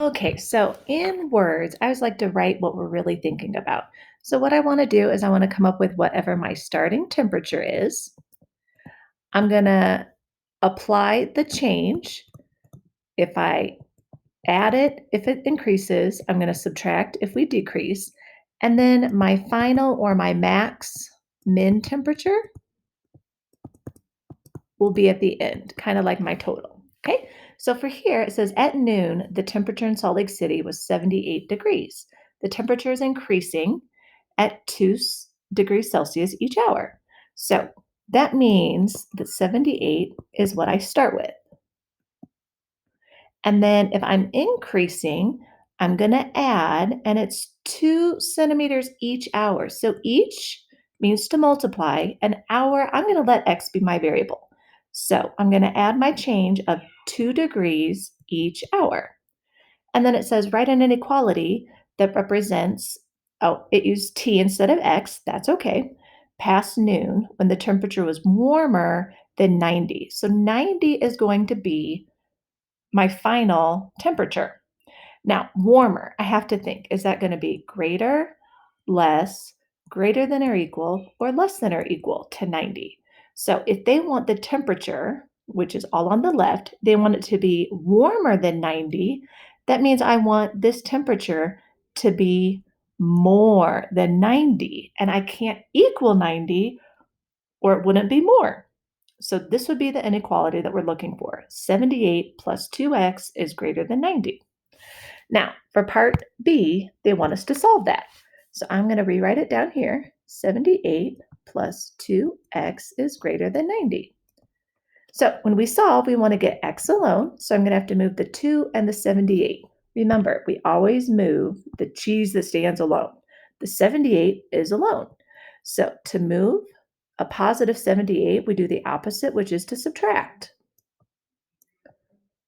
Okay, so in words, I always like to write what we're really thinking about. So what I want to do is I want to come up with whatever my starting temperature is. I'm going to apply the change. If I add it, if it increases, I'm going to subtract if we decrease. And then my final or my max min temperature will be at the end, kind of like my total. Okay, so for here it says at noon, the temperature in Salt Lake City was 78 degrees. The temperature is increasing at 2 degrees Celsius each hour. So that means that 78 is what I start with. And then if I'm increasing, I'm going to add, and it's 2 centimeters each hour. So each means to multiply. An hour, I'm going to let x be my variable. So I'm going to add my change of 2 degrees each hour. And then it says write an inequality that represents, oh, it used t instead of x. That's okay. Past noon when the temperature was warmer than 90. So 90 is going to be my final temperature. Now, warmer, I have to think, is that going to be greater, less, greater than or equal, or less than or equal to 90? So if they want the temperature, which is all on the left, they want it to be warmer than 90, that means I want this temperature to be more than 90, and I can't equal 90 or it wouldn't be more. So this would be the inequality that we're looking for. 78 plus 2x is greater than 90. Now, for part B, they want us to solve that. So I'm going to rewrite it down here. 78 plus 2x is greater than 90. So when we solve, we want to get x alone. So I'm going to have to move the 2 and the 78. Remember, we always move the cheese that stands alone. The 78 is alone. So to move a positive 78, we do the opposite, which is to subtract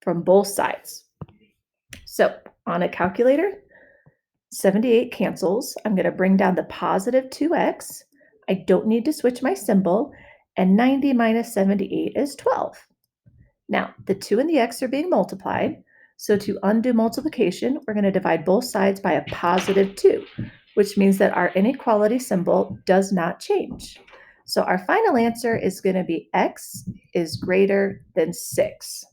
from both sides. So on a calculator, 78 cancels. I'm going to bring down the positive 2x. I don't need to switch my symbol. And 90 minus 78 is 12. Now, the 2 and the x are being multiplied. So to undo multiplication, we're going to divide both sides by a positive 2, which means that our inequality symbol does not change. So our final answer is going to be x is greater than 6.